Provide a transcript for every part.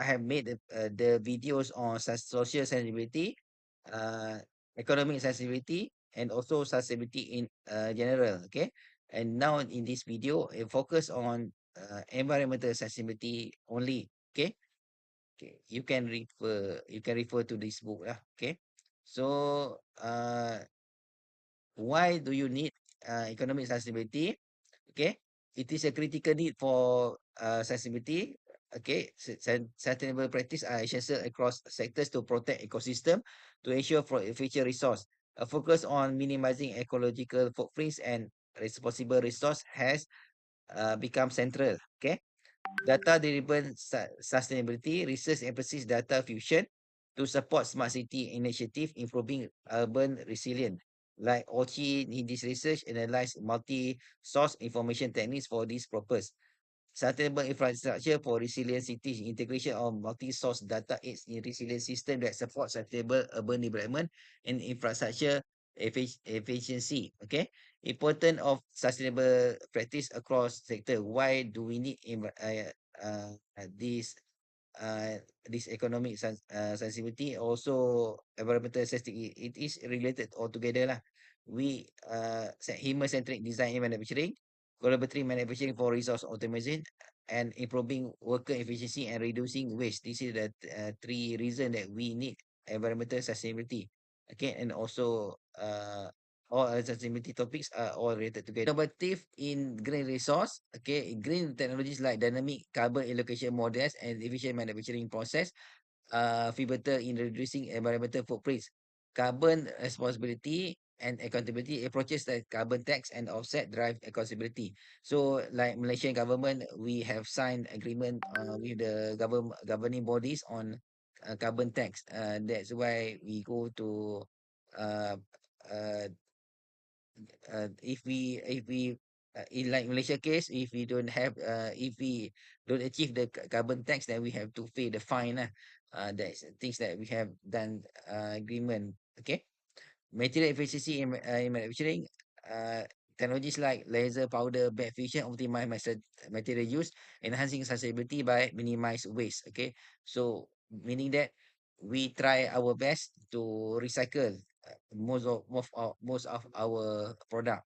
I have made the videos on social sensibility, uh, economic sensibility, and also sustainability in general. Okay, and now in this video, I focus on environmental sensibility only. Okay, okay, you can refer to this book lah. Okay, so why do you need economic sustainability? Okay, it is a critical need for sustainability. Okay, sustainable practice are essential across sectors to protect ecosystem, to ensure for future resource. A focus on minimizing ecological footprints and responsible resource has become central. Okay, data-driven sustainability research emphasis data fusion to support smart city initiative, improving urban resilience. Like Ochi in this research analyze multi-source information techniques for this purpose. Sustainable infrastructure for resilient cities, integration of multi-source data aids in resilient system that support sustainable urban development and infrastructure efficiency. Okay, important of sustainable practice across sector. Why do we need uh, this uh, this economic sensitivity, also environmental sensitivity? It is related altogether lah. We human centric design and manufacturing, collaborative manufacturing for resource optimization, and improving worker efficiency and reducing waste. This is the three reason that we need environmental sustainability. Okay, and also all other sustainability topics are all related together. Innovative in green resource. Okay, green technologies like dynamic carbon allocation models and efficient manufacturing process pivotal in reducing environmental footprints. Carbon responsibility and accountability approaches like carbon tax and offset drive accountability. So, like Malaysian government, we have signed agreement with the governing bodies on carbon tax. That's why we go to uh, uh, if we in like Malaysia case, if we don't achieve the carbon tax, then we have to pay the fine lah. That's things that we have done agreement. Okay, material efficiency in manufacturing. uh, Technologies like laser powder bed fusion optimize material use, enhancing sustainability by minimize waste. Okay, so meaning that we try our best to recycle most of our product.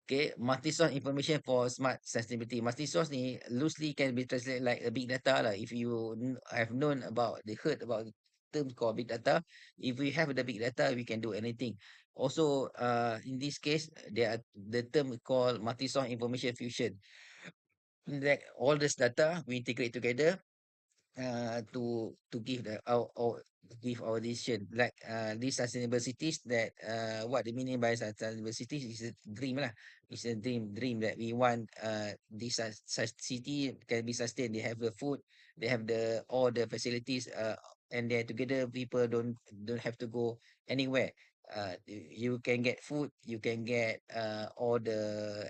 Okay, multi-source information for smart sustainability. Multi-source ni loosely can be translated like a big data lah. If you have known about, heard about the term called big data, if we have the big data, we can do anything. Also, in this case, there are the term called multi-source information fusion. That all this data we integrate together to give our give our decision, like these sustainable cities, that what they meaning by sustainable cities is a dream lah. It's a dream that we want this such city can be sustained. They have the food, they have the all the facilities, and they're together, people don't have to go anywhere. You can get food, you can get all the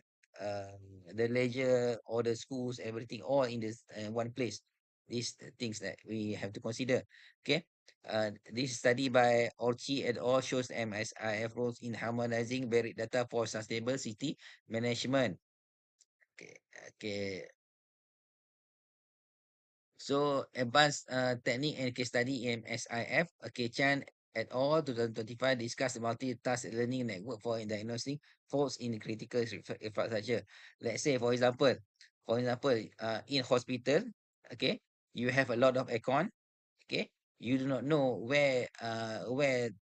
leisure, all the schools, everything all in this one place. These things that we have to consider. Okay. This study by Orchi et al. Shows MSIF roles in harmonizing varied data for sustainable city management. Okay. Okay. So advanced technique and case study in SIF. Okay, Chan et al. 2025 discussed multitask learning network for diagnosing faults in critical infrastructure. Let's say, for example, in hospital, okay, you have a lot of aircon. Okay, you do not know where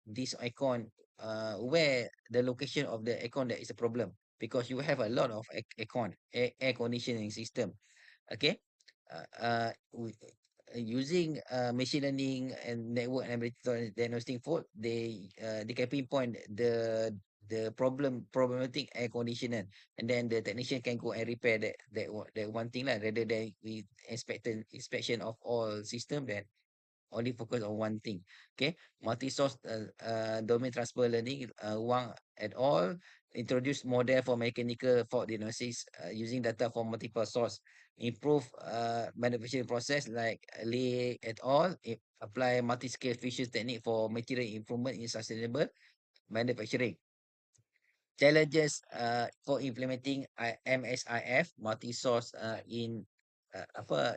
this aircon, where the location of the aircon that is a problem, because you have a lot of aircon, air conditioning system. Okay, using machine learning and network and diagnostic fault, they can pinpoint the problematic air conditioner, and then the technician can go and repair that one thing lah, rather than we inspection of all system, then only focus on one thing. Okay, multi-source domain transfer learning. Wang et al. Introduced model for mechanical fault diagnosis using data from multiple source. Improve manufacturing process, like Lee et al. Apply multi-scale fusion technique for material improvement in sustainable manufacturing. Challenges for implementing MSIF multi-source in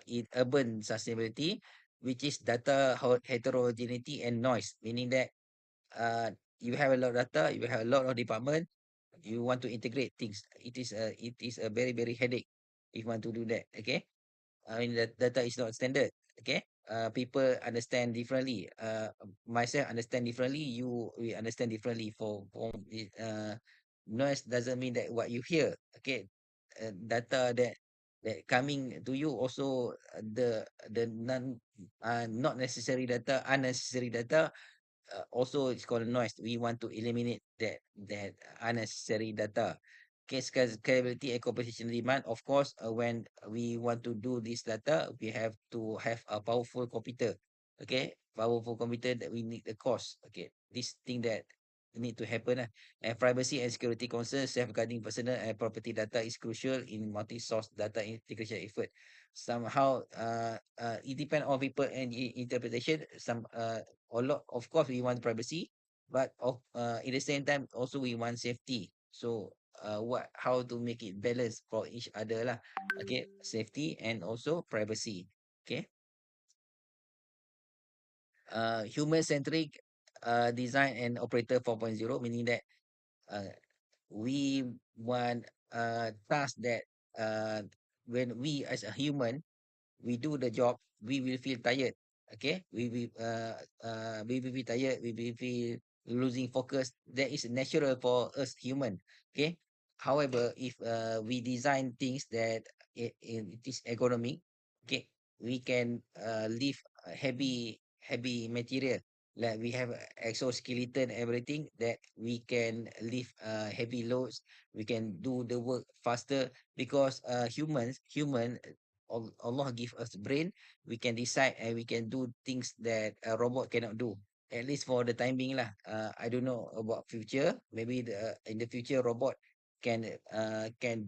in urban sustainability, which is data heterogeneity and noise, meaning that you have a lot of data, you have a lot of department, you want to integrate things. It is a very very headache if you want to do that. Okay, I mean that data is not standard. Okay, people understand differently. Myself understand differently. You we understand differently. Noise doesn't mean that what you hear. Okay, data that coming to you also the not necessary data, unnecessary data also it's called noise. We want to eliminate that unnecessary data. Okay, scalability and competition demand. Of course, when we want to do this data, we have to have a powerful computer. Okay, powerful computer that we need the cost. Okay, this thing that need to happen. And privacy and security concerns, safeguarding personal and property data is crucial in multi-source data integration effort. Somehow, it depends on people and interpretation. A lot of course we want privacy, but at the same time also we want safety. So what how to make it balance for each other lah. Okay, safety and also privacy. Okay, human centric design and operator 4.0, meaning that uh, we want task that when we as a human we do the job, we will feel tired. Okay, we will be tired. We will feel losing focus. That is natural for us human. Okay. However, if we design things that it is ergonomic, okay, we can lift heavy material. Like we have a exoskeleton, everything that we can lift heavy loads. We can do the work faster because human Allah give us brain, we can decide and we can do things that a robot cannot do. At least for the time being lah. I don't know about future. Maybe in the future robot can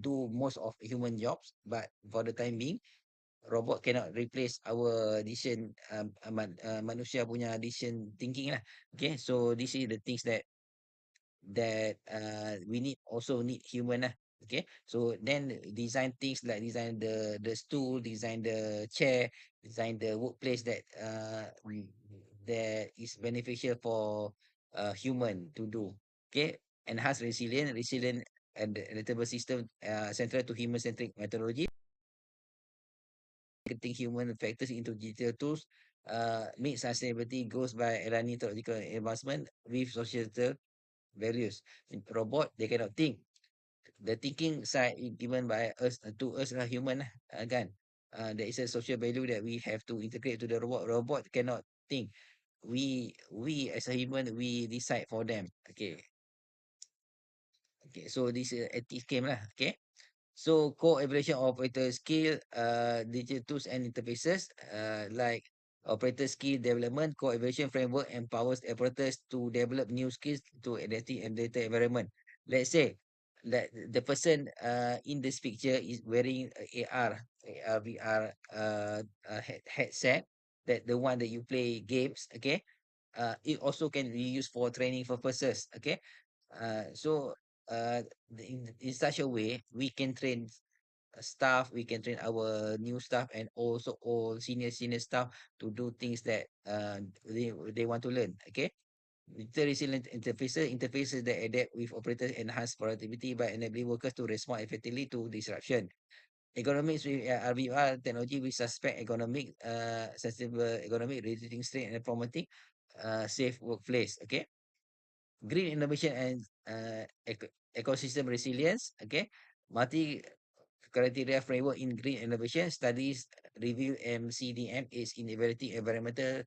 do most of human jobs, but for the time being, robot cannot replace our decision manusia punya decision thinking lah. Okay, so this is the things that we need also need human lah. Okay, so then design things like design the stool, design the chair, design the workplace that is beneficial for human to do. Okay, enhance resilient and adaptable system central to human centric methodology, integrating human factors into digital tools, meet sustainability goals by aligning technological advancement with societal values. Robot, they cannot think. The thinking side is given by us to us lah human lah, kan. There is a social value that we have to integrate to the robot. Robot cannot think. We as a human we decide for them. Okay. Okay. So this is ethics game lah. Okay. So co-evaluation of operator skill, digital tools and interfaces, like operator skill development, co-evaluation framework empowers operators to develop new skills to adaptive and data environment. Let's say that the person in this picture is wearing a AR, VR headset, that the one that you play games, okay? It also can be used for training purposes, okay? So in such a way we can train staff, we can train our new staff and also all senior staff to do things that they want to learn. Okay, digital resilient interfaces that adapt with operators enhance productivity by enabling workers to respond effectively to disruption. Economics with RVR technology, we suspect economic sustainable economic, reducing strain and promoting safe workplace. Okay, green innovation and ecosystem resilience. Okay, multi criteria framework in green innovation studies review MCDM is in evaluating environmental,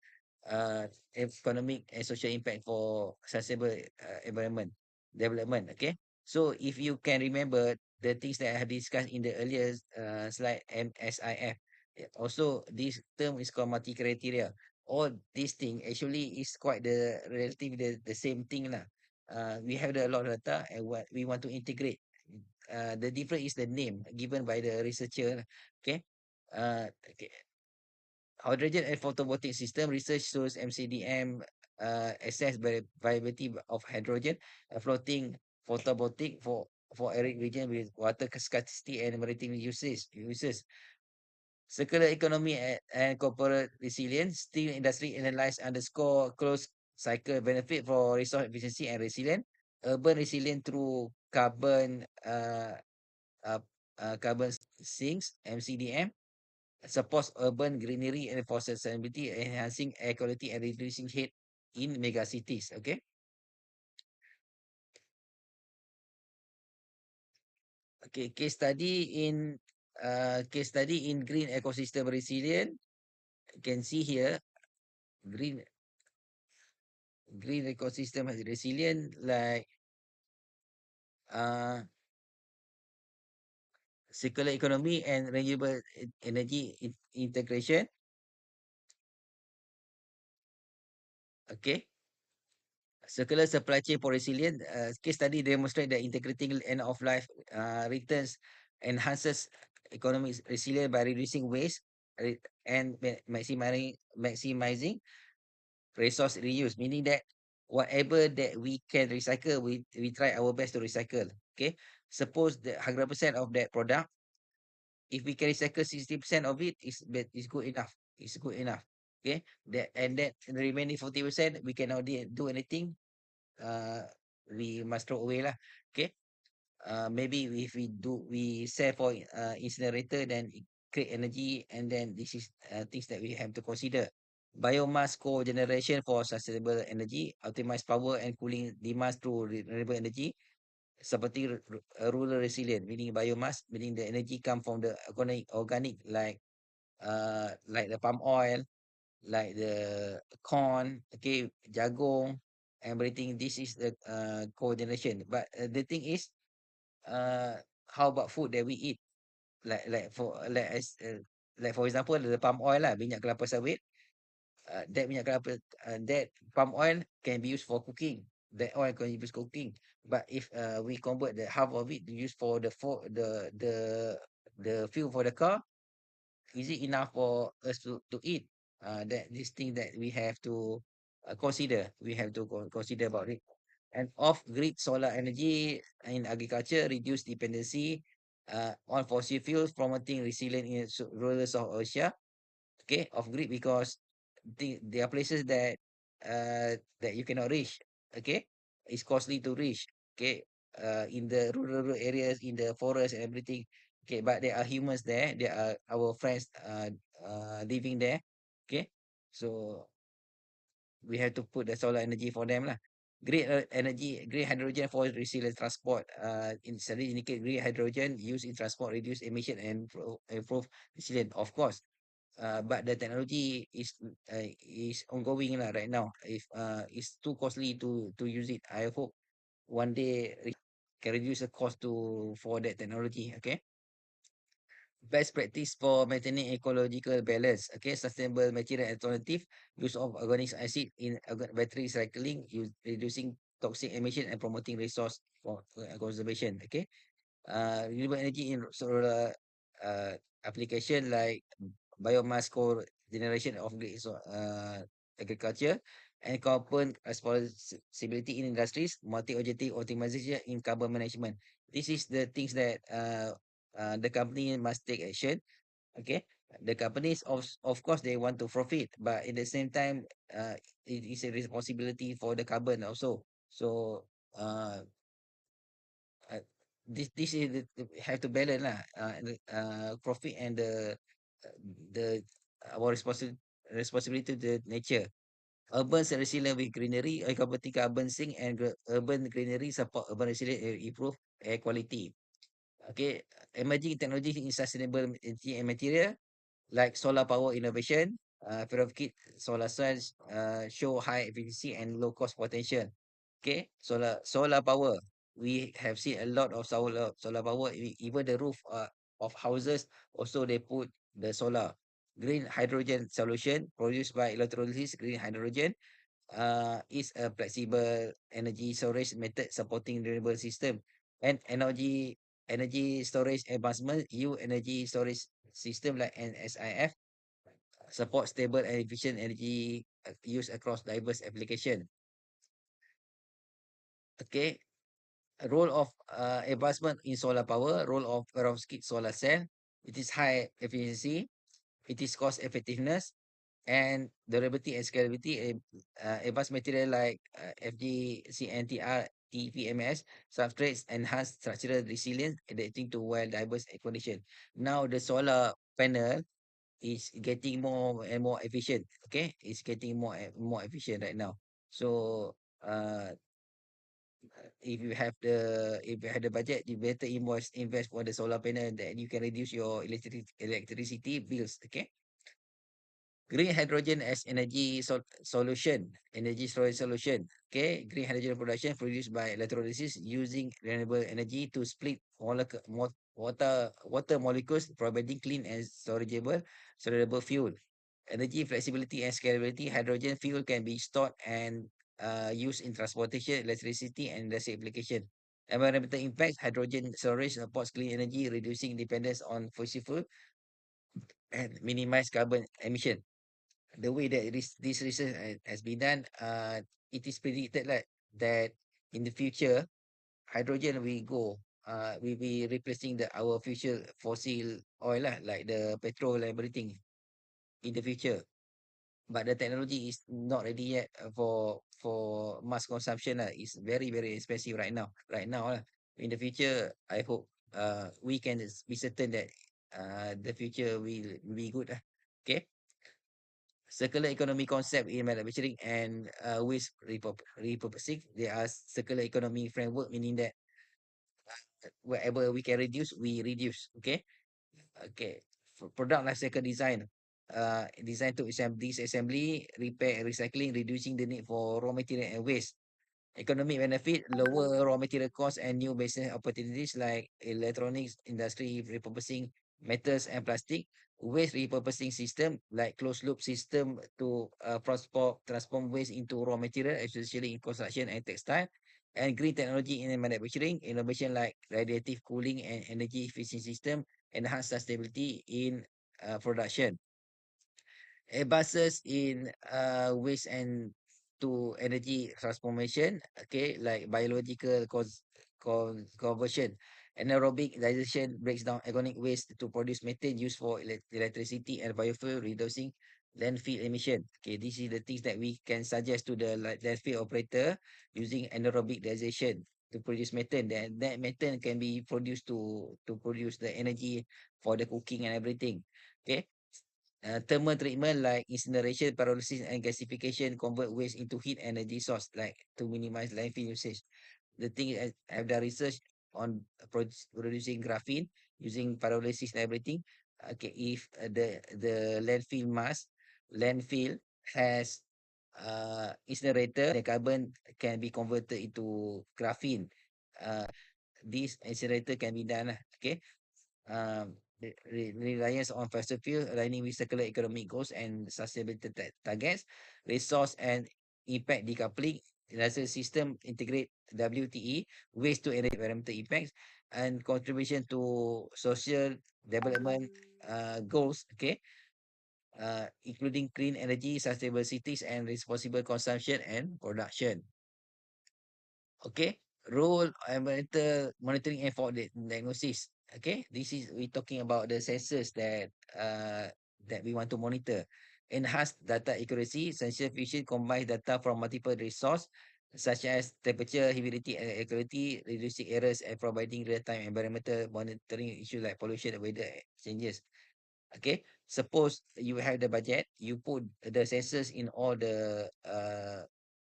economic and social impact for sustainable environment development. Okay, so if you can remember the things that I have discussed in the earlier slide, MSIF, also this term is called multi criteria. All these thing actually is quite the relative the same thing lah. We have a lot of data and what we want to integrate. The difference is the name given by the researcher. Okay. Okay. Hydrogen and photovoltaic system research shows MCDM assess viability of hydrogen, floating photovoltaic for arid region with water scarcity and maritime uses. Circular economy and corporate resilience. Steel industry analyze underscore close cycle benefit for resource efficiency and resilience. Urban resilience through uh, carbon sinks (MCDM) supports urban greenery and for sustainability, enhancing air quality and reducing heat in mega cities. Okay. Okay. Case study in green ecosystem resilient. You can see here green green ecosystem has resilient like uh, circular economy and renewable energy integration. Okay. Circular supply chain for resilient. Case study demonstrate that integrating end of life returns enhances economic resilience by reducing waste and maximizing resource reuse, meaning that whatever that we can recycle, we try our best to recycle. Okay. Suppose that 100% of that product, if we can recycle 60% of it, is good enough. It's good enough. Okay. That the remaining 40% we cannot do anything. Uh, we must throw away lah. Okay. Maybe if we sell for incinerator, then it create energy, and then this is things that we have to consider. Biomass co-generation for sustainable energy, optimize power and cooling demands through renewable energy, seperti rural resilient, meaning biomass, meaning the energy come from the organic like the palm oil, like the corn, okay, jagung, everything. This is the co-generation. But the thing is, uh, how about food that we eat? Like for example, the palm oil lah, minyak kelapa sawit. That palm oil can be used for cooking. That oil can be used for cooking. But if we convert the half of it to use for the fuel for the car, is it enough for us to eat? That this thing that we have to consider. We have to consider about it. And off-grid solar energy in agriculture reduce dependency on fossil fuels, promoting resilience in rural South Asia. Okay, off-grid because there are places that you cannot reach. Okay, it's costly to reach. Okay, in the rural areas, in the forest and everything. Okay, but there are humans there. There are our friends living there. Okay, so we have to put the solar energy for them lah. Green hydrogen for resilient transport. In study indicate green hydrogen used in transport reduce emission and improve resilience. Of course, but the technology is ongoing lah right now. If it's too costly to use it, I hope one day can reduce the cost for that technology. Okay. Best practice for maintaining ecological balance. Okay, sustainable material alternative, use of organic acid in battery recycling, reducing toxic emission and promoting resource for conservation. Okay, renewable energy in solar application like biomass generation of agriculture, and carbon responsibility in industries, multi-objective optimization in carbon management. This is the things that the company must take action. Okay, the companies of course they want to profit, but at the same time, it is a responsibility for the carbon also. So uh, uh, this is have to balance lah, profit and the our responsibility to the nature. Urban resilient with greenery, company carbon sink and urban greenery support urban resilience and improve air quality. Okay, emerging technologies in sustainable energy and material like solar power innovation, perovskite solar cells show high efficiency and low cost potential. Okay, solar power. We have seen a lot of solar power. Even the roof of houses also they put the solar. Green hydrogen solution produced by electrolysis. Green hydrogen is a flexible energy storage method supporting renewable system and energy storage advancement. Energy storage system like NSIF support stable and efficient energy use across diverse application. Okay, role of advancement in solar power, role of perovskite solar cell. It is high efficiency, It is cost effectiveness and durability and scalability. Advanced material like FGCNTR, TPMS, substrates enhance structural resilience, adapting to well diverse condition. Now the solar panel is getting more and more efficient. Okay, it's getting more efficient right now. So if you have the budget, you better invest for the solar panel, that you can reduce your electricity bills. Okay. Green hydrogen as energy storage solution. Okay, green hydrogen production produced by electrolysis using renewable energy to split water molecules, providing clean and storageable fuel. Energy flexibility and scalability. Hydrogen fuel can be stored and used in transportation, electricity, and industrial application. Environmental impacts. Hydrogen storage supports clean energy, reducing dependence on fossil fuel and minimize carbon emission. The way that this research has been done, it is predicted like that in the future, hydrogen will be replacing our future fossil oil lah, like the petrol and everything in the future. But the technology is not ready yet for mass consumption lah. It's very very expensive right now. Right now lah. In the future, I hope we can be certain that the future will be good lah. Okay. Circular economy concept in manufacturing and waste repurposing. There are circular economy framework, meaning that wherever we can reduce, we reduce. Okay. Okay. For product life cycle design. Design to disassembly, repair, and recycling, reducing the need for raw material and waste. Economic benefit, lower raw material costs and new business opportunities like electronics industry repurposing metals and plastic. Waste repurposing system like closed loop system to transform waste into raw material, especially in construction and textile. And green technology in manufacturing, innovation like radiative cooling and energy efficient system enhance sustainability in production. Advances in waste and to energy transformation, okay, like biological conversion. Anaerobic digestion breaks down organic waste to produce methane used for electricity and biofuel, reducing landfill emission. Okay, this is the things that we can suggest to the landfill operator, using anaerobic digestion to produce methane. Then that methane can be produced to produce the energy for the cooking and everything. Okay. Thermal treatment like incineration, pyrolysis, and gasification convert waste into heat energy source, like to minimize landfill usage. The thing is, I've done research on producing graphene using pyrolysis and everything. Okay, if the landfill has incinerator, the carbon can be converted into graphene. This incinerator can be done. Okay, reliance on fossil fuel, aligning with circular economic goals and sustainability targets. Resource and impact decoupling, industrial system integrate WTE, waste to energy environmental impacts, and contribution to social development goals. Okay, including clean energy, sustainable cities, and responsible consumption and production. Okay, role environmental monitoring and for diagnosis. Okay, this is we talking about the sensors that we want to monitor. Enhanced data accuracy, sensor fusion combines data from multiple resources such as temperature, humidity, and air quality, reducing errors and providing real-time environmental monitoring issues like pollution and weather changes. Okay, suppose you have the budget, you put the sensors in all the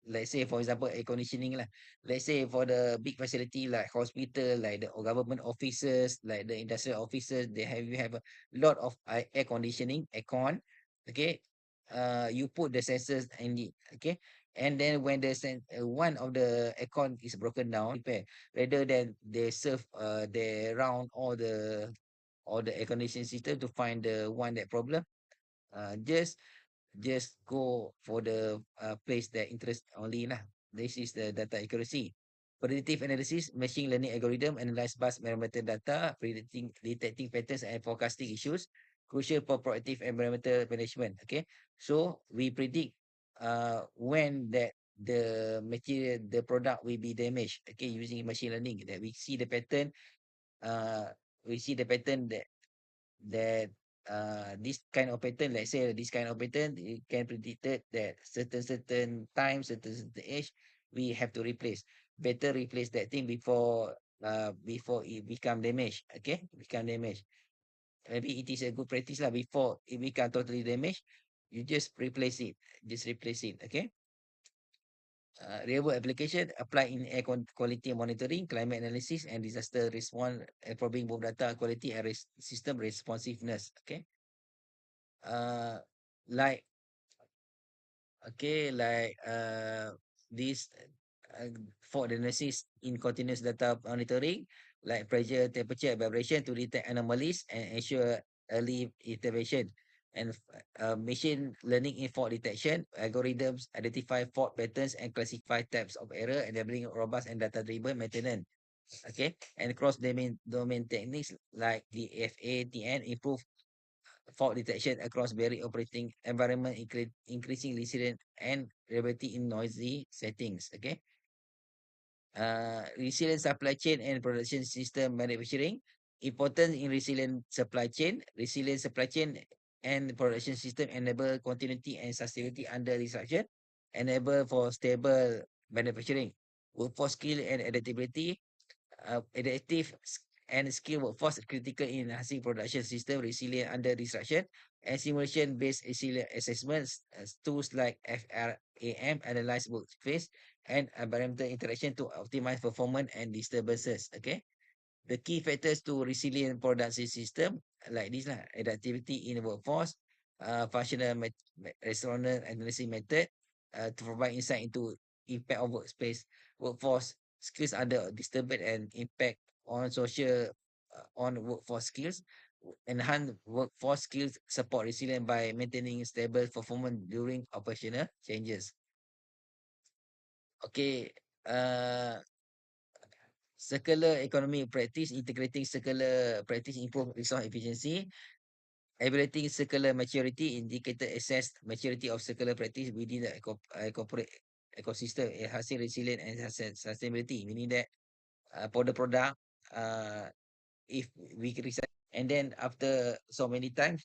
let's say for example air conditioning lah. Let's say for the big facility like hospital, like the government offices, like the industrial offices, you have a lot of air conditioning, aircon. Okay, you put the sensors in it. Okay, and then when one of the aircon is broken down, repair, rather than they serve they round all the air conditioning system to find the one that problem. Uh, just just go for the place that interest only lah. This is the data accuracy. Predictive analysis, machine learning algorithm analyze vast environmental data, detecting patterns and forecasting issues, crucial for proactive environmental management. Okay, so we predict when that the product will be damaged. Okay, using machine learning, that we see the pattern. Uh, we see the pattern that this kind of pattern, let's say this kind of pattern, it can predicted that certain time, certain age, we have to replace. Better replace that thing before it become damaged. Okay, become damaged. Maybe it is a good practice lah. Before it become totally damaged, you just replace it. Just replace it. Okay. Real world application apply in air quality monitoring, climate analysis, and disaster response, improving both data quality and system responsiveness. Okay. Uh, like this uh, for diagnosis in continuous data monitoring, like pressure, temperature, and vibration to detect anomalies and ensure early intervention. And machine learning in fault detection algorithms identify fault patterns and classify types of error, enabling robust and data-driven maintenance. Okay, and cross domain techniques like the FATN improve fault detection across various operating environment, increasing resilience and reliability in noisy settings. Okay. Resilient supply chain and production system manufacturing. Important in resilient supply chain and production system enable continuity and sustainability under disruption, enable for stable manufacturing, workforce skill and adaptability, adaptive and skilled workforce critical in enhancing production system resilient under disruption, and simulation based resilient assessments tools like FRAM analyze workplace and environmental interaction to optimize performance and disturbances. Okay. The key factors to resilient production system like this lah: adaptivity in the workforce, functional resonance analysis method to provide insight into impact of workspace, workforce skills under disturbance and impact on social on workforce skills, enhance workforce skills, support resilience by maintaining stable performance during operational changes. Okay, circular economy practice, integrating circular practice, improve resource efficiency, evaluating circular maturity, indicator assess maturity of circular practice within the corporate ecosystem, enhancing resilience and sustainability, meaning that for the product, uh, if we recycle, and then after so many times,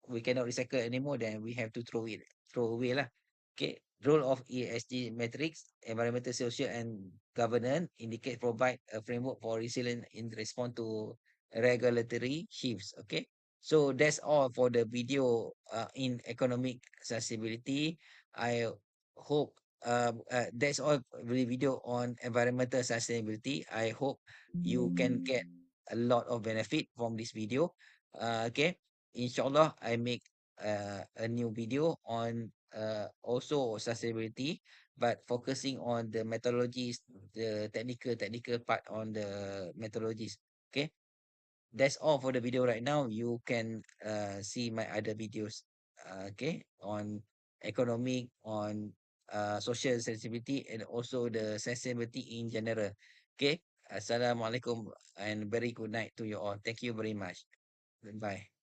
we cannot recycle anymore, then we have to throw away lah. Okay. Role of ESG metrics, environmental, social, and governance indicate provide a framework for resilience in response to regulatory shifts. Okay. So that's all for the video in economic sustainability. I hope that's all the video on environmental sustainability. I hope you can get a lot of benefit from this video. Okay. Inshallah, I make a new video on also sustainability, but focusing on the methodologies, the technical part on the methodologies. Okay, that's all for the video right now. You can see my other videos. Okay, on economic, on social sensitivity, and also the sustainability in general. Okay, Assalamualaikum and very good night to you all. Thank you very much. Goodbye.